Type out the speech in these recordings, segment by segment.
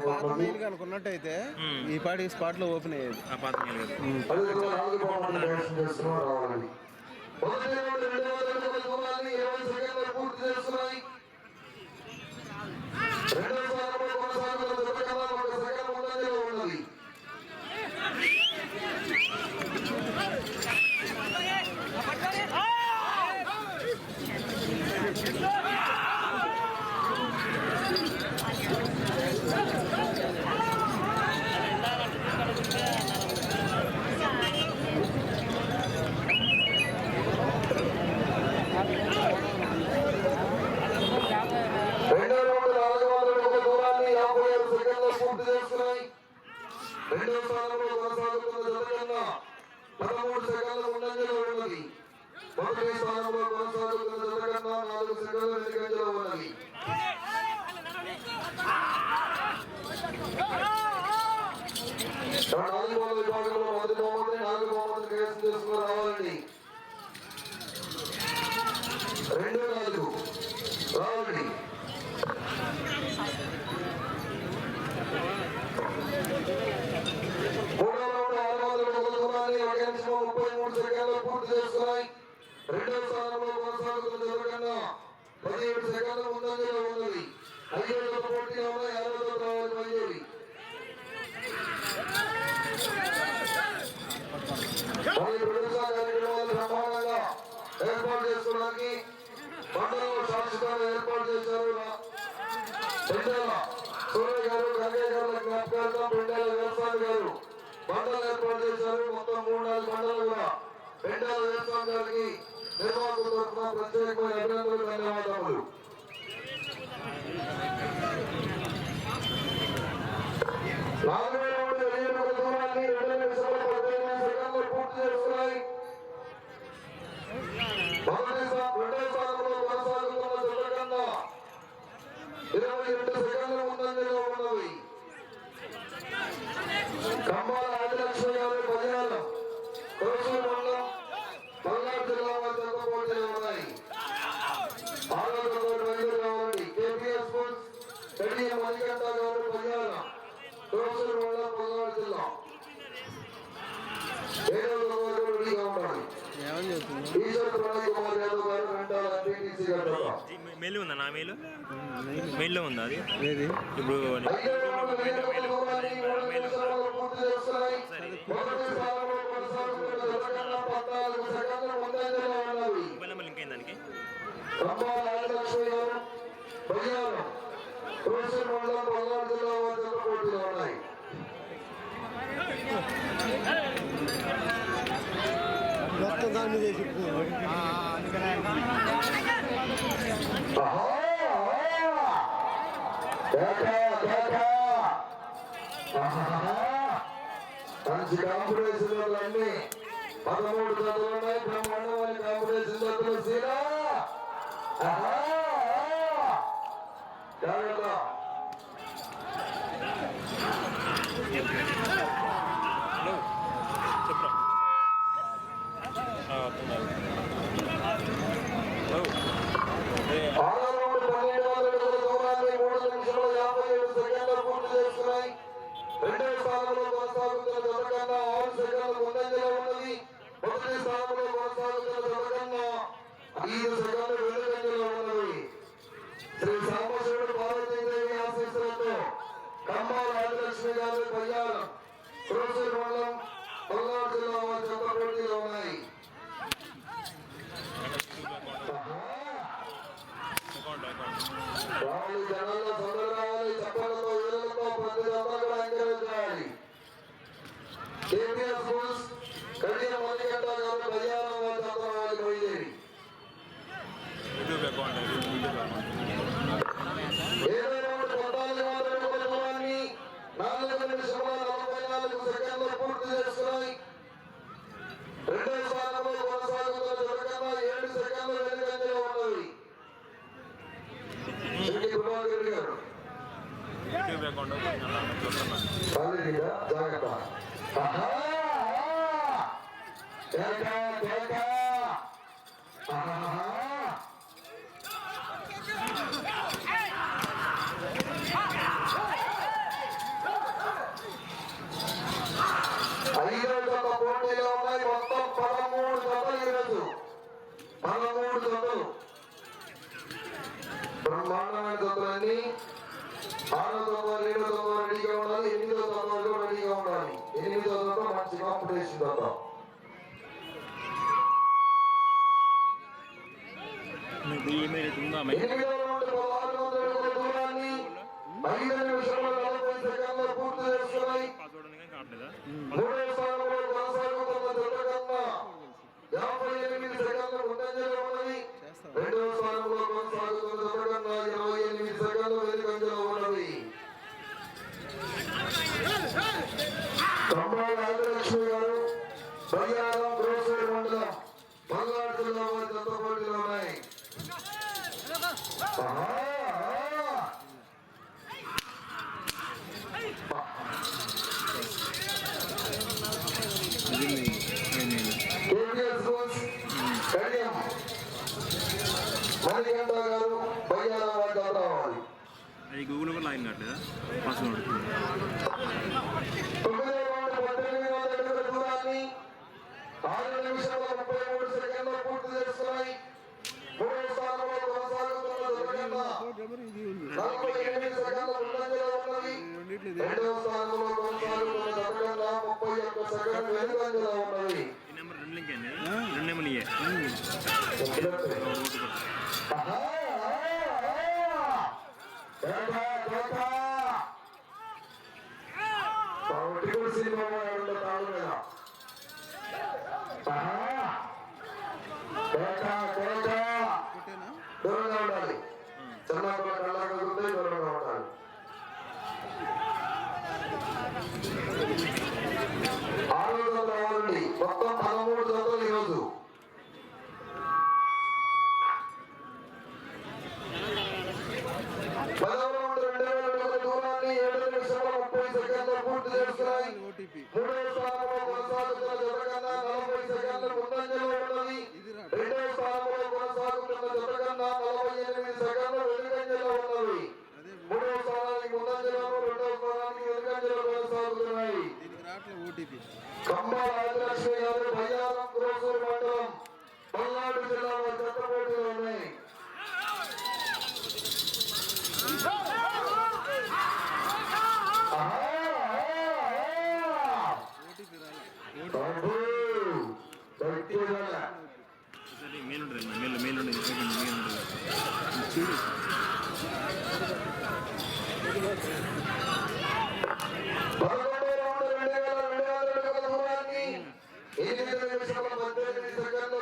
పాత మెయిల్ కనుకున్నట్టయితే ఈ పాటి స్పాట్ లో ఓపెన్ అయ్యేది. పాత మెయిల్ రెండవ స్థానంలో కొనసాగుతున్న జతకన్నా 13 సెకండ్ల ముందంజలో ఉన్నది. మొదటి స్థానంలో కొనసాగుతున్న జతకన్నా 4 సెకండ్ల వెనుకంజలో ఉన్నది. నాలుగు బాల్ విభాగంలో మొదటి బహుమతిని 4 బహుమతిని కైవసం చేసుకుని రావాలండి. 2-4 రావాలండి. మూడవ రౌండ్ 1 నిమిషం 33 సెకండ్లు పూర్తి చేసుకున్నాయి. రెండవ స్థానంలో కొనసాగుతున్న జతకన్నా 17 సెకండ్ల ముందంజలో ఉన్నది. 5వ పోటీలో ఉన్న 50వ రావాలి మంజూరి. బ్రహ్మాండంగా ఏర్పాటు చేసుకోవడానికి బండలో శాశ్వతంగా ఏర్పాటు చేశారు. పెండల సూర్య గారు, గంగయ్య గారు జ్ఞాపకార్థం పెండల వ్యవసాయ గారు బండలు ఏర్పాటు చేశారు. మొత్తం 3-4 బండలు కూడా పెండల వ్యవసాయ గారికి నిర్వాహకుల తరఫున ప్రత్యేకమైన అభినందనలు, ధన్యవాదములు. దూరాన్ని 2 నిమిషాల 15 సెకండ్లు పూర్తి చేస్తున్నాయి. రెండవ స్థానంలో కొనసాగుతున్న జతకన్నా 22 సెకండ్ల ముందంజలో ఉన్నవి. కంబాల ఆదిలక్ష్మి గారు పదిహారు కొరసూరు మండలం పల్నాడు జిల్లా మధ్య పోటీలు ఉన్నాయి. 6వ తరగతి మంజూరు కావాలండి. కేపీఎస్ స్పోర్ట్స్ కడియం మణికంఠ గారు పదిహారు కొరసూరు మండలం పల్నాడు జిల్లా. 7వ తరగతి రెడీగా ఉండాలి. ఈశ్వర్ ప్రణయ్ కుమార్ యాదవ్ గారు వెంటాల ఎంపీటీసీ గారు. మెయిల్ ఉందా? నా మెయిల్లో ఉందా? అది ఇప్పుడు లింక్ అయింది దానికి. దాన్ని చేసి మంచి కాంపిటీషన్ అన్ని 13 జతలు ఉన్నాయి. బ్రహ్మాండమైన కాంపిటీషన్ జతలు సీనా రెండవ స్థానంలో కొనసాగుతున్న జతకన్నా 6 సెకండ్ల ముందంజలో ఉన్నది. మొదటి స్థానంలో కొనసాగుతున్న జతకన్నా 5 సెకండ్ల వెనుకంజలో ఉన్నది. శ్రీ సాంబశివుడు పార్వతీదేవి ఆశీస్సులతో కంబాల ఆదిలక్ష్మి గారు పయ్యాల కొరసూరు మండలం పల్నాడు జిల్లా జత పోటీలో ఉన్నాయి. జనాల్లో సందడి రావాలి. చప్పలతో వీళ్ళతో ప్రతి జత కూడా ఎంకరేజ్ చేయాలి. కేపీఎస్ స్కూల్స్ కడియం మణికంఠ గారు పయ్యాల జత రావాలి. బయలుదేరి 4 నిమిషముల 44 సెకండ్లు పూర్తి చేస్తున్నాయి. రెండవ స్థానంలో కొనసాగుతున్న జతకన్నా 7 సెకండ్లు వెనుకంజలో ఉన్నవి. ప్రభాకర్ గారు జాగ్రత్త. బ్రహ్మాండమైన తత్వాన్ని 6వ తత్వం 7వ తత్వం రెడీగా ఉండాలి, 8వ తత్వం రెడీగా ఉండాలి. 8వ తత్వం మంచి కాంపిటీషన్ తత్వం. దూరాన్ని 5 నిమిషముల 40 సెకండ్ల పూర్తి చేసుకున్నాయి. 3వ స్థానంలో కొనసాగుతున్న జత కన్నా 58 సెకండ్ల ముందంజలో ఉన్నది. 2వ స్థానంలో కొనసాగుతున్న జత కన్నా 28 సెకండ్ల వెనుకంజలో ఉన్నది. కంబాల రాజలక్ష్మి గారు బయ్యారం గ్రోసరీ మండలం పల్నాడు జిల్లా వారి జత పోటీలో ఉన్నాయి. మణికంఠ గారు బయ్యారం వారి జత రావాలి. అది గూగుల్ కూడా లాగిన్ కావట్లేదా పాస్వర్డ్ 918 దూరాన్ని 6 నిమిషాల 33 సెకండ్ల పూర్తి చేసుకున్నాయి. 3వ స్థానంలో కొనసాగుతున్న జగన్న 48 సెకండ్ల ముందంజలో ఉన్నది. 2వ స్థానంలో కొనసాగుతున్న జగన్న 31 సెకండ్ల వెనుకంజలో ఉన్నది. ఈ నెంబర్ 2 లింక్ అండి 2 నెంబర్ ఇయే దూరంగా ఉండాలి. చిన్నపిల్ల కళ్ళకు గుర్తే దూరంగా ఉండాలి. 6వ జత రావాలండి. మొత్తం 13 జతలు ఈరోజు. 10వ రౌండ్ 2000 అడుగుల దూరాన్ని 7 నిమిషాల 30 సెకండ్ల పూర్తి చేసుకున్నాయి. 3వ స్థానంలో కొనసాగుతున్న జత కన్నా 40 సెకండ్ల ముందంజలో ఉన్నది. 2వ స్థానంలో కొనసాగుతున్న జత కన్నా 48 సెకండ్ల వెనుకంజలో ఉన్నది. 3వ స్థానానికి ముందంజలోను 2వ స్థానానికి వెనుకంజలో కొనసాగుతున్నాయి. కంబాల రాజలక్ష్మి గారు బయ్యారం గ్రోసరీ మండలం పల్నాడు జిల్లా వారి జత పోటీలో ఉన్నాయి. మేలు ఉంటుంది మేలు ఉంటుంది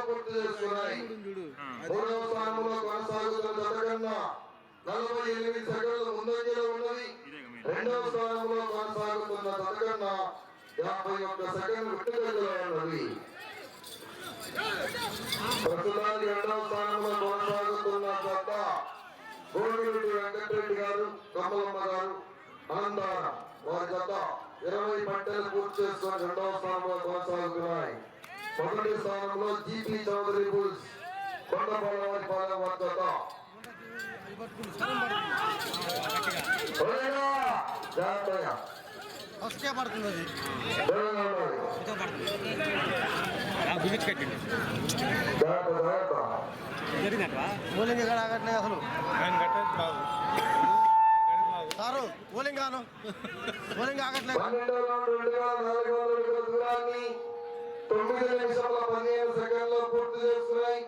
పూర్తి చేసుకున్నాయి. 3వ స్థానంలో కొనసాగుతున్న జత కన్నా 48 సెకండ్ల ముందంజలో ఉన్నది. 2వ స్థానంలో కొనసాగుతున్న జత కన్నా 51 సెకండ్లు వెనుకంజలో ఉన్నది. ప్రస్తుతానికి 2వ స్థానంలో కొనసాగుతున్న జత గోడిరెడ్డి వెంకటరెడ్డి గారు కమలమ్మ గారు అనంతార వారి జత 20 పట్టెలు పూర్తి చేసుకుని 2వ స్థానంలో కొనసాగుతున్నాయి. 1వ స్థానంలో జీపీ చౌదరి బుల్స్ కొండపాలెం వారి పాలెం వారి జత పడుతుంది ఓలింగ్ ఇక్కడ ఆగట్లేదు అసలు సారు ఓలింగ్ కాను ఓలింగ్ ఆగట్లేదు. 9 నిమిషాల 15 సెకండ్ల పూర్తి చేసుకున్నాయి.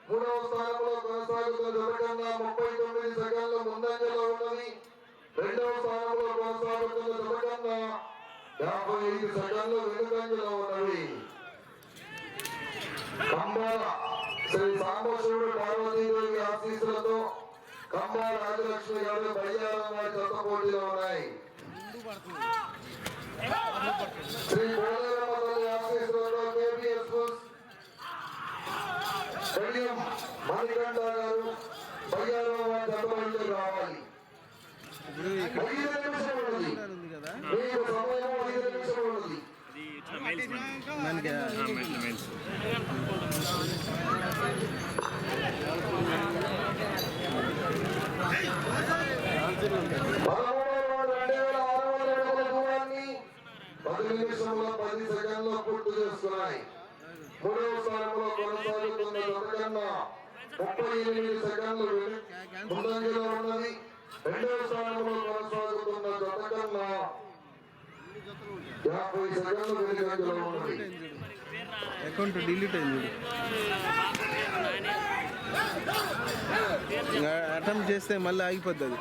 3వ స్థానంలో కొనసాగుతున్న జత కన్నా 39 సెకండ్ల ముందంజలో ఉన్నది. 2వ స్థానంలో కొనసాగుతున్న జత కన్నా 55 సెకండ్ల వెనుకంజలో ఉన్నది. కంబాల శ్రీ సాంబశివుడు పార్వతీదేవి ఆశీస్సులతో కంబాల రాజలక్ష్మి గారు బయ్యారం వారి జత పోటీలో ఉన్నాయి. శ్రీ బోలేరమ్మ తల్లి ఆశీస్సులతో కేబిఎస్ స్టేడియం మణికంఠ గారు బయ్యారం వారి జత పోటీలో రావాలి. 5 నిమిషాలు ఉన్నది. మీకు సమయం 5 నిమిషాలు ఉన్నది. దూరాన్ని 10 నిమిషంలో 10 సెకండ్లో పూర్తి చేసుకున్నాయి. 3వ స్థానంలో కొనసాగుతున్న జత కన్నా 38 సెకండ్లు ముందంజలో ఉన్నది. రెండవ స్థానంలో కొనసాగుతున్న జత కన్నా 50 సెకండ్లు వెనుకంజలో ఉన్నది. అకౌంట్ డిలీట్ అయింది. అటెంప్ట్ చేస్తే మళ్ళీ ఆగిపోద్ది అది.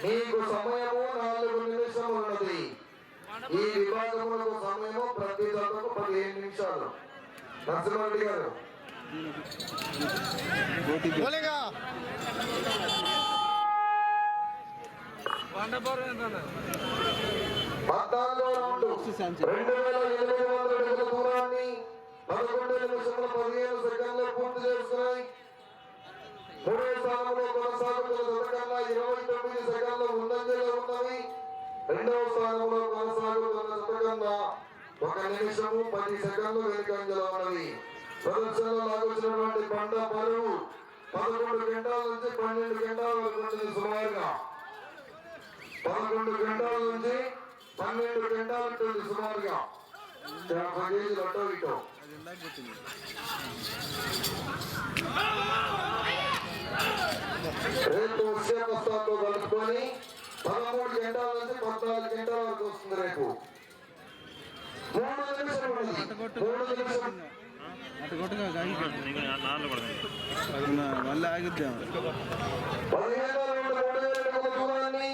మీకు సమయము 4 నిమిషములు ఉన్నది. ఈ విభాగంలో సమయము ప్రతి జతకు 15 నిమిషాలు. నరసింహారెడ్డి గారు బౌలింగా 14వ రౌండ్ 2800 అడుగుల దూరాన్ని 11 నిమిషముల 15 సెకండ్లు పూర్తి చేస్తున్నాయి. మూడవ స్థానంలో కొనసాగుతున్న జత కన్నా 29 సెకండ్లు ముందంజలో ఉన్నవి. రెండవ స్థానంలో కొనసాగుతున్న జత కన్నా 1 నిమిషము 10 సెకండ్లు వెనుకంజలో ఉన్నవి. ప్రదర్శనలో లాగొచ్చినటువంటి పంట బరువు 11 గంటల నుంచి 12 గంటల వరకు ఉంటుంది. సుమారుగా 11 గంటల నుంచి 12 గంటల ఉంటుంది. సుమారుగా 50 కేజీలు అటో ఇటో. రేపు వచ్చే పుస్తకాలతో కలుపుకొని 13 గంటల నుంచి 14 గంటల వరకు వస్తుంది. రేపు 3 నిమిషాలు ఉన్నది. 3 నిమిషాలు అటు కొట్టుగా మళ్ళీ ఆగిద్దాం. 15 నుండి 3000 అడుగుల దూరాన్ని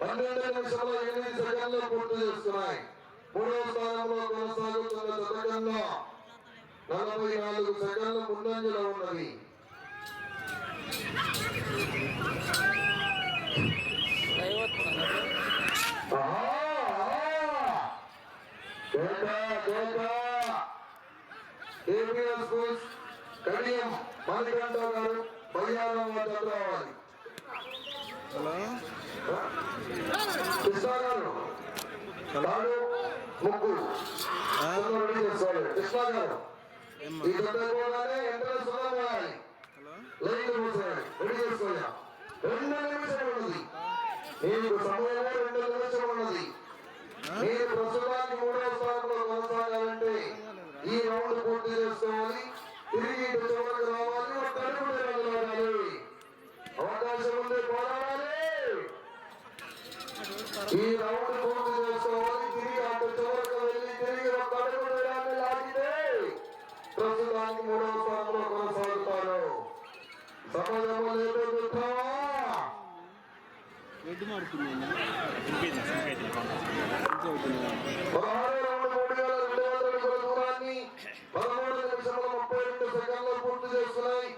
12 నిమిషాల 8 సెకండ్లు పూర్తి చేస్తున్నాయి. మూడవ స్థానంలో కొనసాగుతున్న జత కన్నా 44 సెకండ్ల ముందంజలో ఉన్నది. ఏపీఎల్ స్కూల్స్ కడియం మణికంఠ గారు బయ్యారం వద్ద రావాలి. కృష్ణ గారు తాడు ముగ్గు రెడీ చేసుకోవాలి. కృష్ణ గారు ఈ గంటలోనే ఎంట్రన్స్ పోవాలి. లైన్ మూసేయాలి. రెడీ చేసుకోవాలి. 2 నిమిషాలు ఉన్నది. మీకు సమయంలో 2 నిమిషాలు ఉన్నది. మీరు ప్రస్తుతానికి 3వ స్థానంలో కొనసాగాలంటే ఈ రౌండ్ పూర్తి చేసుకోవాలి. తిరిగి ఇటు చివరికి రావాలి. ఒక అడుగు రావాలి. అవకాశం ఉంది. పోరాడాలి. ఈ రౌండ్ పూర్తి చేసుకోవాలి. తిరిగి అటు చివరికి వెళ్ళి తిరిగి ఒక అడుగు వేయాలని లాగితే ప్రస్తుతానికి 3వ స్థానంలో కొనసాగుతారు. సమయము లేదు. రెడ్డి మారుతుంది. 16 రౌండ్ 3200 అడుగుల దూరాన్ని 13 నిమిషముల 32 సెకండ్లు పూర్తి చేస్తున్నాయి.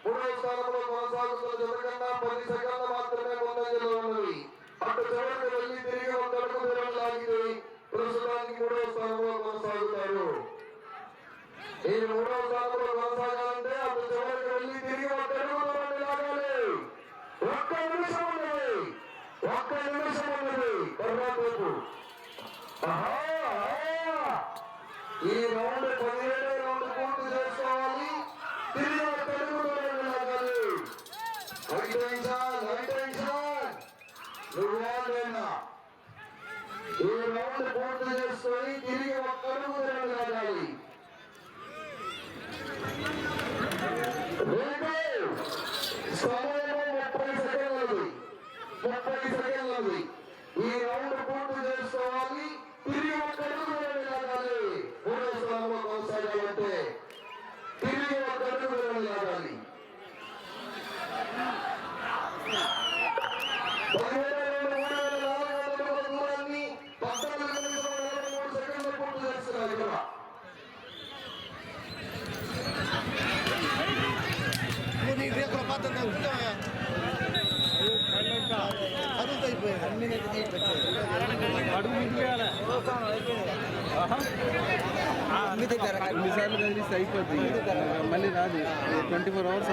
3వ స్థానంలో కొనసాగుతున్న జత కన్నా 10 సెకండ్లు మాత్రమే ముందంజలో ఉన్నవి. అటు చివరికి వెళ్ళి తిరిగి ఒక అడుగు దూరం లాగితే ప్రస్తుతానికి 3వ స్థానంలో కొనసాగుతారు. ఈ 3వ స్థానంలో కొనసాగాలంటే అటు చివరికి వెళ్ళి తిరిగి ఒక అడుగు దూరాన్ని లాగాలి. 1 నిమిషం ఉన్నది. 1 నిమిషం ఉన్నది. కర్ణాటక ఈ రౌండ్ 17వ రౌండ్ పూర్తి చేసుకోవాలి. తిరిగి ఒక అడుగు దూరాన్ని లాగాలి. ఈ రౌండ్ పూర్తి చేసుకొని తిరిగి ఒక అడుగు దూరాన్ని లాగాలి. సమయము 30 సెకండ్లది. 30 సెకండ్లది. ఈ రౌండ్ పూర్తి చేసుకోవాలి. తిరిగి ఒక అడుగు దూరాన్ని లాగాలి. 3వ స్థానంలో కొనసాగాలంటే తిరిగి ఒక అడుగు దూరాన్ని లాగాలి. 17,400 అడుగుల దూరాన్ని 14 నిమిషాల 43 సెకండ్లు పూర్తి చేస్తున్నారు. ఇక్కడ నీకు రేపు పద్ధతి అనుకుంటావా? చదువుతూ అయిపోయాయి. ఎన్నిసార్లు కదిలిస్తే అయిపోద్ది. మళ్ళీ రాదు. 24 hours